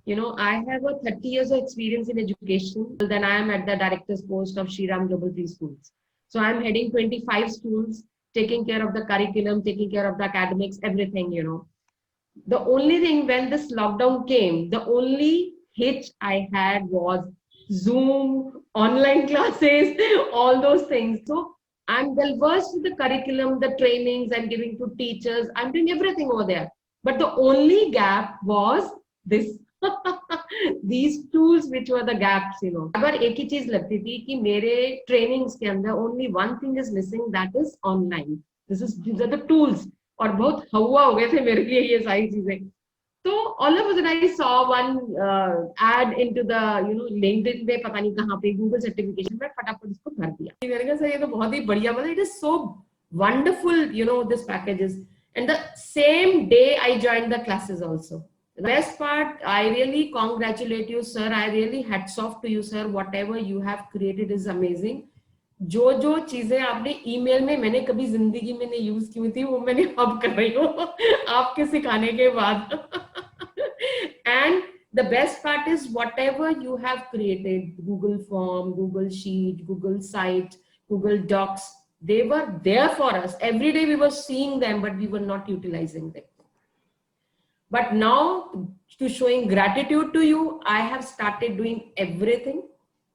You know, I have a 30 years of experience in education. Then I am at the director's post of Shriram Global Preschools. So I'm heading 25 schools, taking care of the curriculum, taking care of the academics, everything, you know. The only thing when this lockdown came, the only hitch I had was Zoom, online classes, all those things. So I'm well versed with the curriculum, the trainings I'm giving to teachers. I'm doing everything over there. But the only gap was this. These tools which were the gaps, you know. अगर एक ही चीज लगती थी कि मेरे trainings के अंदर only one thing is missing, that is online. These are the tools. और बहुत हवा हो गए थे मेरे लिए ये सारी चीजें. तो all of a sudden I saw one ad into the LinkedIn पे, पता नहीं कहाँ पे, Google certification में फटाफट इसको भर दिया. मैंने कहा सर ये तो बहुत ही बढ़िया, मतलब it is so wonderful, you know, this packages. And the same day I joined the classes also. The best part, I really congratulate you, sir. I really hats off to you, sir. Whatever you have created is amazing. जो जो चीजें आपने email में मैंने कभी जिंदगी में नहीं यूज की थी, वो मैंने अब कर रही हूँ आपके सिखाने के बाद. And the best part is whatever you have created, Google Form, Google Sheet, Google Site, Google Docs, they were there for us. Every day we were seeing them, but we were not utilizing them. But now, to showing gratitude to you, I have started doing everything.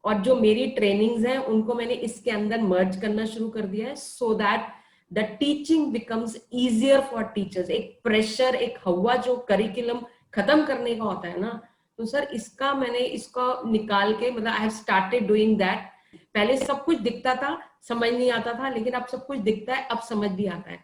और जो मेरी trainings हैं उनको मैंने इसके अंदर merge करना शुरू कर दिया है, so that the teaching becomes easier for teachers. एक pressure, एक हवा जो curriculum खत्म करने का होता है ना, तो सर इसका मैंने इसको निकाल के, मतलब I have started doing that. पहले सब कुछ दिखता था, समझ नहीं आता था, लेकिन अब सब कुछ दिखता है, अब समझ भी आता है.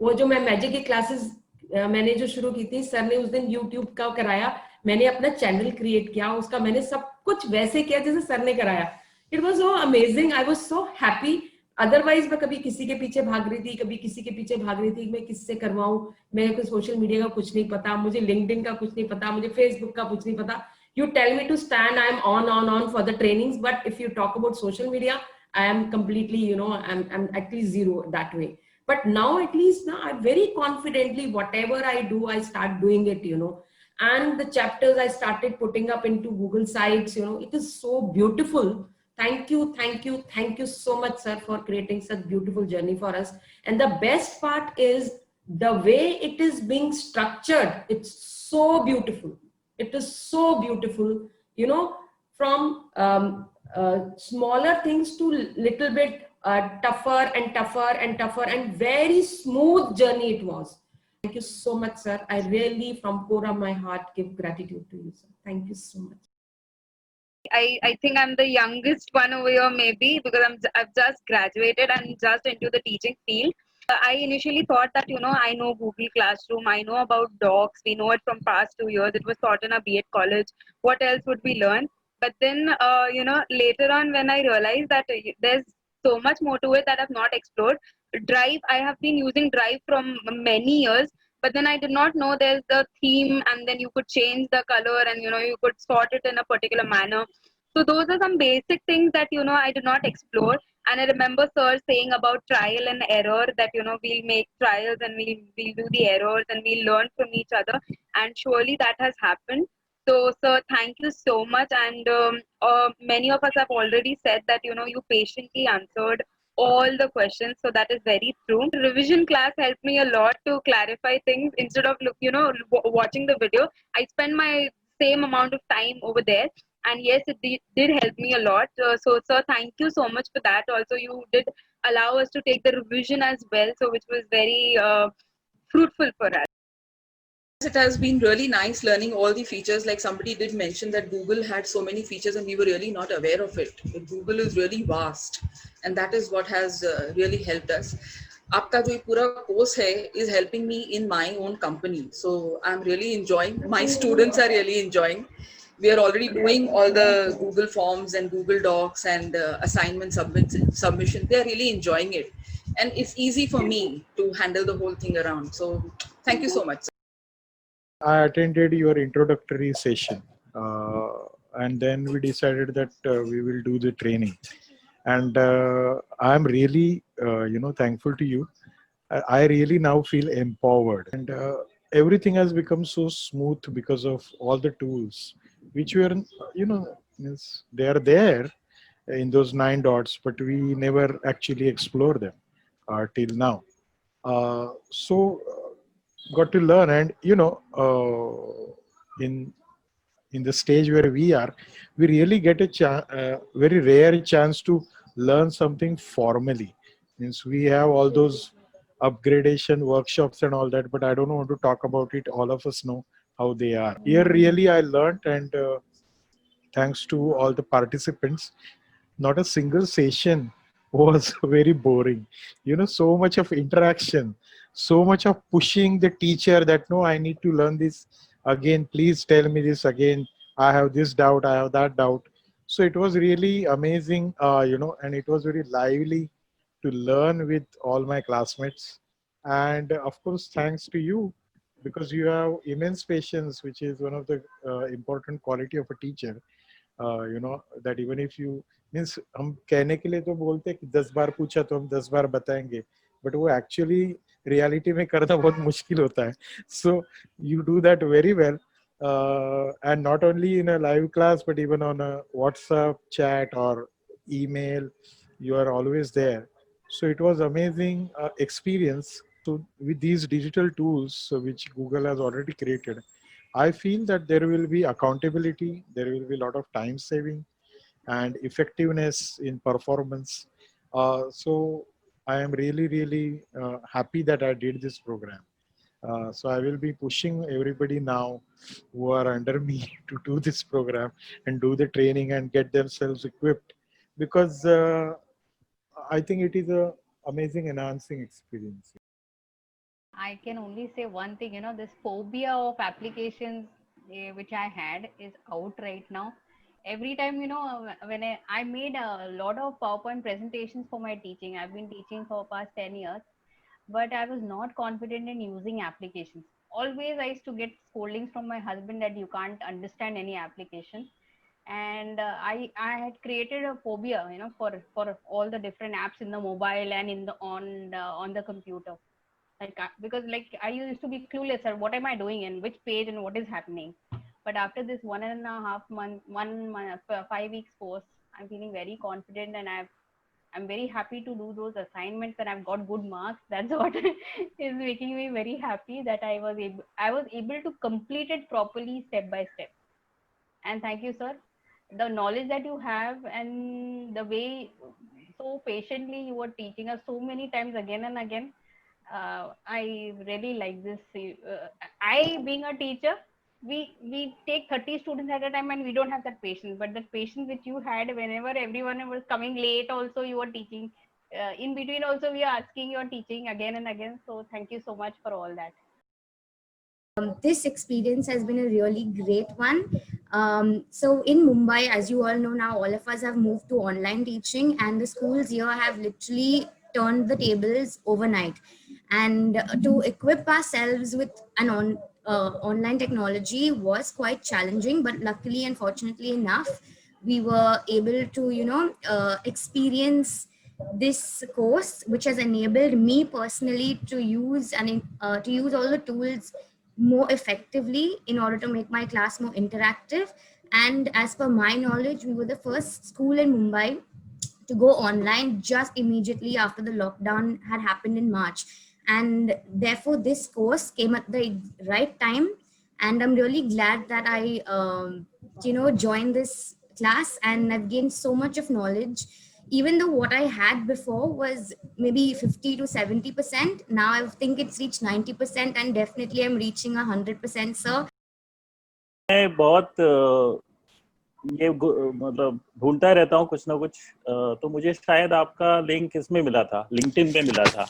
वो जो मैं मैजिक की क्लासेस मैंने जो शुरू की थी, सर ने उस दिन YouTube का कराया, मैंने अपना चैनल क्रिएट किया, उसका मैंने सब कुछ वैसे किया जैसे सर ने कराया. It was so amazing, I was so happy. Otherwise मैं कभी किसी के पीछे भाग रही थी, कभी किसी के पीछे भाग रही थी, मैं किससे करवाऊं, मेरे को सोशल मीडिया का कुछ नहीं पता, मुझे लिंक्डइन का कुछ नहीं पता, मुझे फेसबुक का कुछ नहीं पता. You tell me to stand, I am on for the trainings, but if you talk about social media, I am completely, you know, I'm at least zero that way. But now at least now I very confidently, whatever I do, I start doing it, you know. And the chapters I started putting up into Google Sites, you know, it is so beautiful. Thank you so much, sir, for creating such beautiful journey for us. And the best part is the way it is being structured. It's so beautiful. It is so beautiful, you know, from smaller things to little bit tougher and tougher and tougher, and very smooth journey it was. Thank you so much, sir. I really, from core of my heart, give gratitude to you, sir. Thank you so much. I think I'm the youngest one over here, maybe because I've just graduated and just into the teaching field. I initially thought that, you know, I know Google Classroom, I know about Docs, we know it from past 2 years. It was taught in a B.Ed college. What else would we learn? But then, you know, later on when I realized that there's so much more to it that I've not explored. Drive, I have been using Drive from many years, but then I did not know there's the theme, and then you could change the color, and you know, you could sort it in a particular manner. So those are some basic things that, you know, I did not explore. And I remember sir saying about trial and error, that, you know, we'll make trials and we'll do the errors and we'll learn from each other, and surely that has happened. So sir, thank you so much. And many of us have already said that, you know, you patiently answered all the questions, so that is very true. Revision class helped me a lot to clarify things. Instead of watching the video, I spend my same amount of time over there, and yes, it did help me a lot. So sir, thank you so much for that. Also, you did allow us to take the revision as well, so which was very fruitful for us. It has been really nice learning all the features. Like somebody did mention that Google had so many features and we were really not aware of it. But Google is really vast, and that is what has really helped us. आपका जो पूरा course है is helping me in my own company, so I'm really enjoying. My students are really enjoying. We are already doing all the Google Forms and Google Docs and assignment submission. They are really enjoying it, and it's easy for me to handle the whole thing around. So thank you so much. I attended your introductory session, and then we decided that we will do the training. And I'm really, thankful to you. I really now feel empowered, and everything has become so smooth because of all the tools which were, you know, means they are there in those 9 dots, but we never actually explore them till now. Got to learn, and in the stage where we are, we really get a very rare chance to learn something formally. Means we have all those upgradation workshops and all that, but I don't want to talk about it. All of us know how they are. Here, really, I learned, and thanks to all the participants, not a single session was very boring. So much of interaction, so much of pushing the teacher that no, I need to learn this again, please tell me this again, I have this doubt, I have that doubt. So it was really amazing, and it was very lively to learn with all my classmates. And of course, thanks to you, because you have immense patience, which is one of the important quality of a teacher. That even if you means हम कहने के लिए तो बोलते हैं कि 10 बार पूछा तो हम 10 बार बताएंगे, बट वो एक्चुअली रियलिटी में करना बहुत मुश्किल होता है. So you do that very well, and not only in a live class but even on a WhatsApp chat or email, you are always there. So it was amazing experience. So with these digital tools which Google has already created, I feel that there will be accountability, there will be a lot of time saving and effectiveness in performance. So I am really, really happy that I did this program. So I will be pushing everybody now who are under me to do this program and do the training and get themselves equipped, because I think it is a amazing enhancing experience. I can only say one thing, this phobia of applications which I had is out right now. Every time, when I made a lot of PowerPoint presentations for my teaching. I've been teaching for past 10 years, but I was not confident in using applications. Always I used to get scoldings from my husband that you can't understand any application. And I had created a phobia, for all the different apps in the mobile and in the on the computer. Because I used to be clueless at what am I doing and which page and what is happening. But after this 1.5 month, 1 month, 5 weeks course, I'm feeling very confident, and I'm very happy to do those assignments, and I've got good marks. That's what is making me very happy, that I was able to complete it properly step by step. And thank you, sir. The knowledge that you have and the way so patiently you were teaching us so many times again and again. I really like this. I, being a teacher, we take 30 students at a time and we don't have that patience. But the patience which you had whenever everyone was coming late, also you were teaching. In between, also we are asking your teaching again and again. So thank you so much for all that. This experience has been a really great one. So in Mumbai, as you all know now, all of us have moved to online teaching, and the schools here have literally turned the tables overnight. And to equip ourselves with an online technology was quite challenging, but luckily and fortunately enough, we were able to, experience this course, which has enabled me personally to use to use all the tools more effectively in order to make my class more interactive. And as per my knowledge, we were the first school in Mumbai to go online just immediately after the lockdown had happened in March. And therefore, this course came at the right time. And I'm really glad that I, joined this class, and I've gained so much of knowledge. Even though what I had before was maybe 50 to 70%, now I think it's reached 90%, and definitely I'm reaching 100%, sir. मैं बहुत ये मतलब ढूंढता रहता हूँ कुछ ना कुछ, तो मुझे शायद आपका लिंक इसमें मिला था, लिंक्डइन पे मिला था,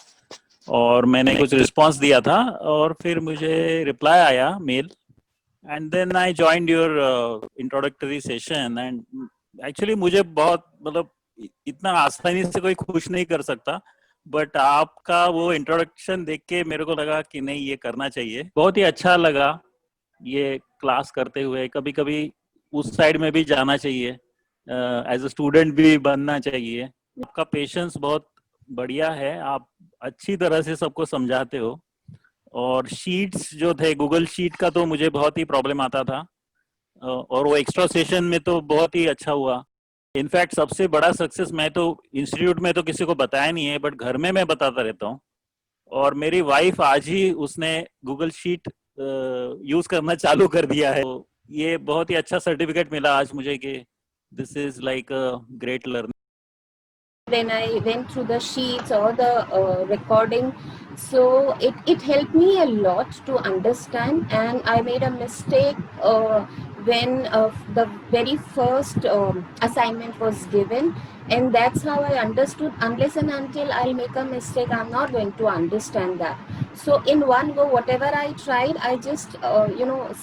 और मैंने कुछ रिस्पांस दिया था, और फिर मुझे रिप्लाई आया mail, and then I joined your introductory session. And actually मुझे बहुत मतलब इतना आसानी से कोई खुश नहीं कर सकता, बट आपका वो इंट्रोडक्शन देख के मेरे को लगा कि नहीं, ये करना चाहिए. बहुत ही अच्छा लगा ये क्लास करते हुए. कभी कभी उस साइड में भी जाना चाहिए, एज अ स्टूडेंट भी बनना चाहिए. आपका पेशेंस बहुत बढ़िया है, आप अच्छी तरह से सबको समझाते हो. और शीट्स जो थे, गूगल शीट का तो मुझे बहुत ही प्रॉब्लम आता था, और वो एक्स्ट्रा सेशन में तो बहुत ही अच्छा हुआ। इनफैक्ट सबसे बड़ा सक्सेस मैं तो इंस्टीट्यूट में तो किसी को बताया नहीं है, बट घर में मैं बताता रहता हूँ। और मेरी वाइफ आज ही उसने गूगल शीट यूज करना चालू कर दिया है। तो ये बहुत ही अच्छा सर्टिफिकेट मिला आज मुझे कि this is like a great learning. When I went through the sheets or the recording, so it helped me a lot to understand. And I made a mistake when the very first assignment was given, and that's how I understood, unless and until I'll make a mistake, I'm not going to understand that. So in one go, whatever I tried, I just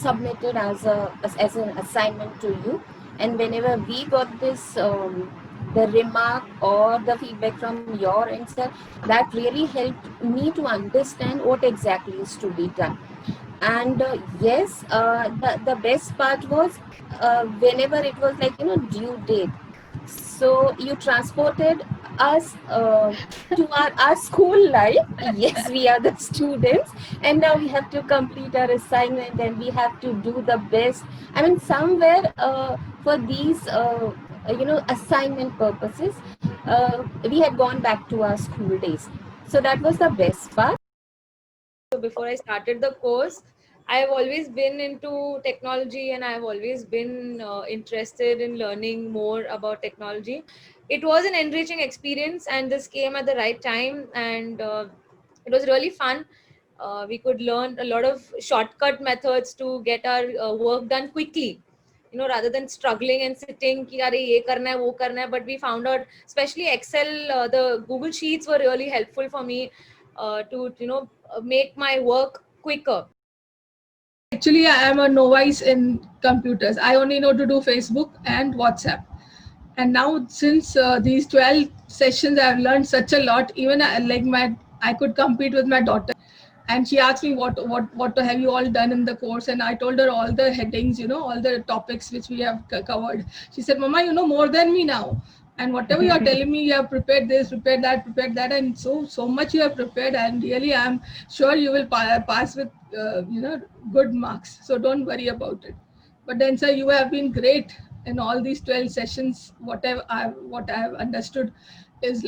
submitted as an assignment to you. And whenever we got this the remark or the feedback from your end, sir, that really helped me to understand what exactly is to be done. And yes, the best part was whenever it was like due date, so you transported us to our school life. Yes, we are the students, and now we have to complete our assignment and we have to do the best. I mean, somewhere for these assignment purposes, we had gone back to our school days. So that was the best part. So before I started the course, I have always been into technology, and I have always been interested in learning more about technology. It was an enriching experience, and this came at the right time, and it was really fun. We could learn a lot of shortcut methods to get our work done quickly, rather than struggling and sitting ki are ye karna hai wo karna hai. But we found out, especially Excel, the Google Sheets were really helpful for me to make my work quicker. Actually, I am a novice in computers. I only know to do Facebook and WhatsApp. And now, since these 12 sessions, I have learned such a lot. Even I could compete with my daughter. And she asked me what have you all done in the course, and I told her all the headings, all the topics which we have covered. She said, "Mama, you know more than me now. And whatever you are telling me, you have prepared this, prepared that, and so much you have prepared. And really, I'm sure you will pass with good marks. So don't worry about it." But then, sir, you have been great in all these 12 sessions. What I have understood is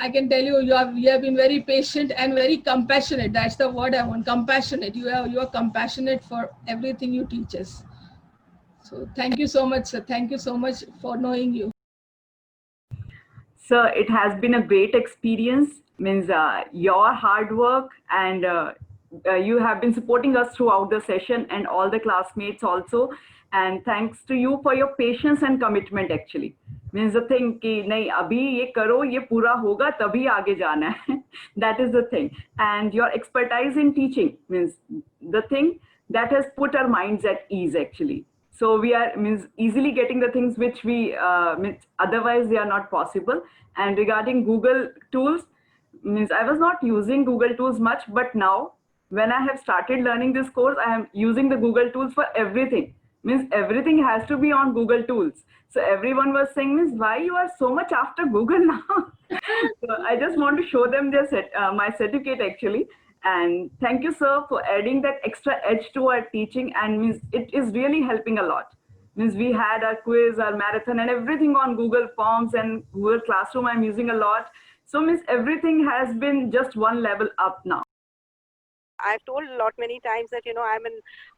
I can tell you, you have been very patient and very compassionate. That's the word I want, compassionate. You are compassionate for everything you teach us. So thank you so much, sir. Thank you so much for knowing you. Sir, it has been a great experience. Means your hard work, and you have been supporting us throughout the session, and all the classmates also. And thanks to you for your patience and commitment. Actually, means the thing कि नहीं अभी ये करो, ये पूरा होगा तभी आगे जाना है. That is the thing. And your expertise in teaching means the thing that has put our minds at ease actually. So we are easily getting the things which we otherwise they are not possible. And regarding Google tools, I was not using Google tools much, but now when I have started learning this course, I am using the Google tools for everything. Everything has to be on Google tools. So everyone was saying, why you are so much after Google now? So I just want to show them my certificate actually. And thank you, sir, for adding that extra edge to our teaching. And it is really helping a lot. We had our quiz, our marathon, and everything on Google Forms and Google Classroom. I'm using a lot. So everything has been just one level up now. I've told a lot many times that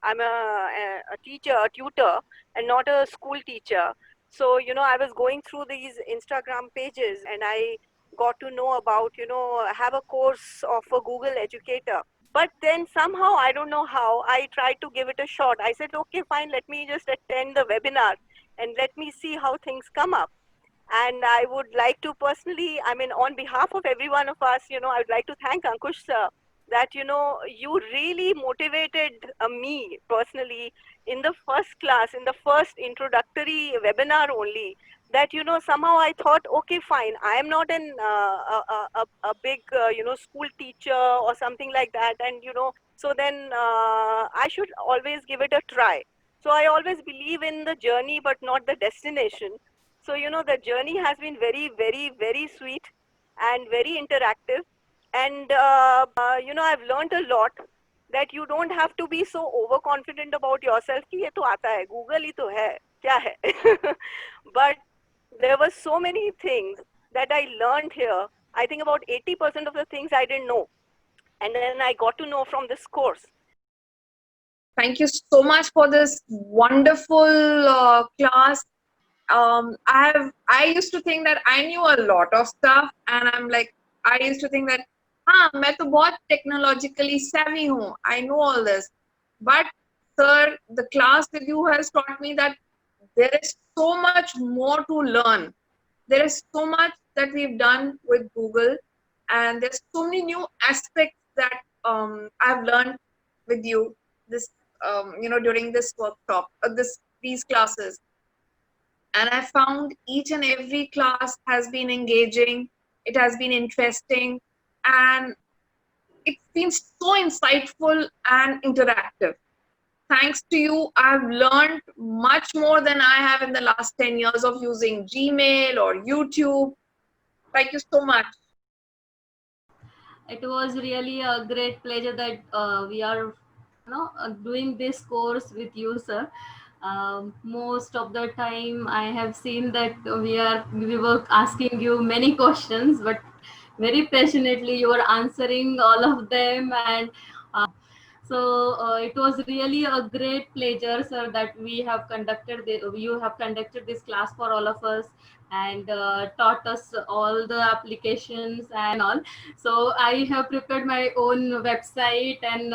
I'm a teacher, a tutor, and not a school teacher. So I was going through these Instagram pages, and I got to know about have a course of a Google Educator. But then somehow, I don't know how, I tried to give it a shot. I said, okay, fine, let me just attend the webinar and let me see how things come up. And I would like to personally, on behalf of every one of us, I would like to thank Ankush sir that, you really motivated me personally in the first class, in the first introductory webinar only, that, somehow I thought, okay, fine, I am not a big, school teacher or something like that. And, so then I should always give it a try. So I always believe in the journey, but not the destination. So, the journey has been very, very, very sweet and very interactive. And, I've learned a lot. that you don't have to be so overconfident about yourself कि ये तो आता है, Google ही तो है, क्या है? But there were so many things that I learned here. I think about 80% of the things I didn't know. And then I got to know from this course. Thank you so much for this wonderful class. I used to think that I knew a lot of stuff, and I used to think that मैं तो बहुत technologically savvy हूँ. I know all this. But sir, the class with you has taught me that there is so much more to learn. There is so much that we've done with Google, and there's so many new aspects that I've learned with you during this workshop, these classes. And I found each and every class has been engaging. It has been interesting, and it's been so insightful and interactive. Thanks to you, I've learned much more than I have in the last 10 years of using Gmail or YouTube. Thank you so much. It was really a great pleasure that we are doing this course with you, sir. Most of the time I have seen that we were asking you many questions, but very passionately you were answering all of them, and so it was really a great pleasure, sir, that you have conducted this class for all of us, and taught us all the applications and all. So I have prepared my own website, and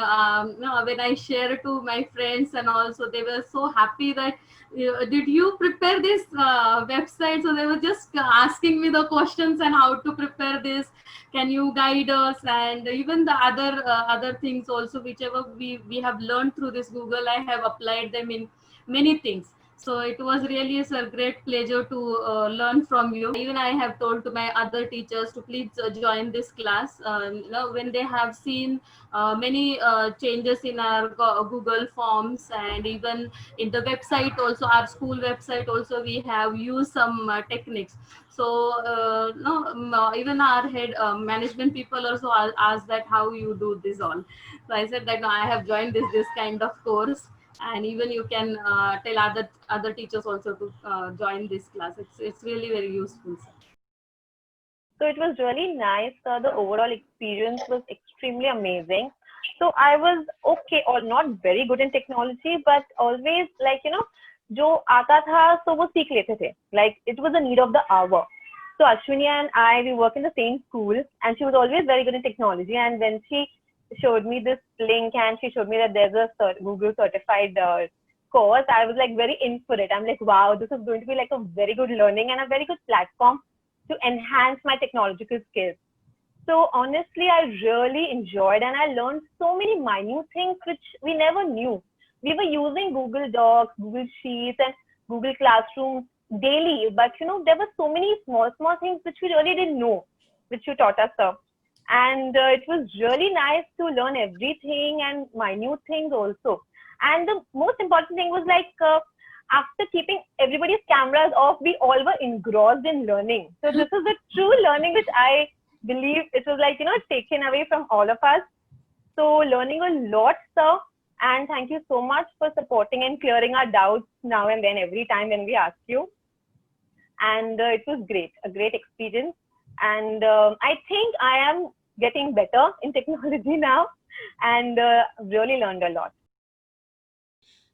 when I share to my friends and also, they were so happy that did you prepare this website? So they were just asking me the questions and how to prepare this. Can you guide us? And even the other things also, whichever we have learned through this Google, I have applied them in many things. So it was really a great pleasure to learn from you. Even I have told to my other teachers to please join this class. When they have seen many changes in our Google Forms, and even in the website also, our school website also, we have used some techniques. So even our head management people also asked that how you do this all. So I said that no, I have joined this kind of course, and even you can tell other teachers also to join this class. It's really very useful, sir. So it was really nice. The overall experience was extremely amazing. So I was okay, or not very good in technology, but always जो आता था तो वो सीख लेते थे. Like it was the need of the hour. So Ashwini and I, we work in the same school, and she was always very good in technology. And when she showed me this link and she showed me that there's a Google certified course, I was like very in for it. I'm like, wow, this is going to be like a very good learning and a very good platform to enhance my technological skills. So honestly, I really enjoyed, and I learned so many minute things which we never knew. We were using Google Docs, Google Sheets, and Google Classroom daily, but there were so many small things which we really didn't know, which you taught us, sir. And it was really nice to learn everything and minute things also. And the most important thing was after keeping everybody's cameras off, we all were engrossed in learning. So this is the true learning which I believe it was taken away from all of us. So learning a lot, sir. And thank you so much for supporting and clearing our doubts now and then every time when we ask you. And it was great, a great experience. And I think I am getting better in technology now, and really learned a lot.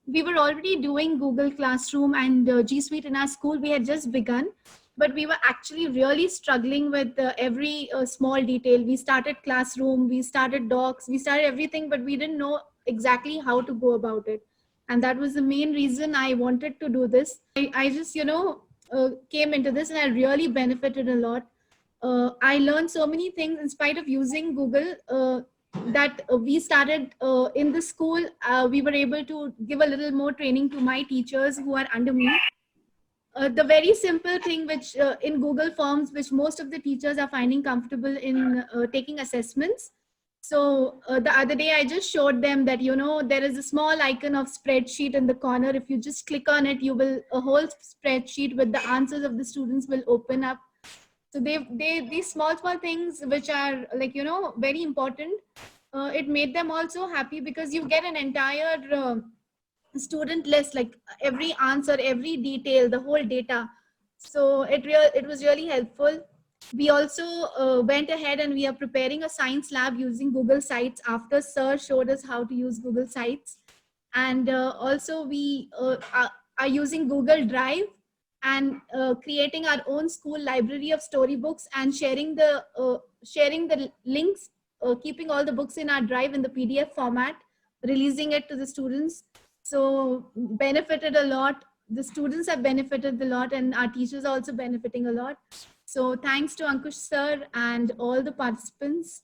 We were already doing Google Classroom and G Suite in our school. We had just begun, but we were actually really struggling with every small detail. We started Classroom, we started Docs, we started everything, but we didn't know exactly how to go about it. And that was the main reason I wanted to do this. I just, came into this, and I really benefited a lot. I learned so many things in spite of using Google that we started in the school. We were able to give a little more training to my teachers who are under me. The very simple thing which in Google Forms, which most of the teachers are finding comfortable in taking assessments. So the other day I just showed them that, there is a small icon of spreadsheet in the corner. If you just click on it, a whole spreadsheet with the answers of the students will open up. So these small things which are very important, it made them also happy because you get an entire student list, like every answer, every detail, the whole data. So it was really helpful. We also went ahead and we are preparing a science lab using Google Sites after Sir showed us how to use Google Sites. And also we are using Google Drive and creating our own school library of storybooks and sharing the links, keeping all the books in our drive in the PDF format, releasing it to the students. So benefited a lot. The students have benefited a lot, and our teachers are also benefiting a lot. So thanks to Ankush sir and all the participants.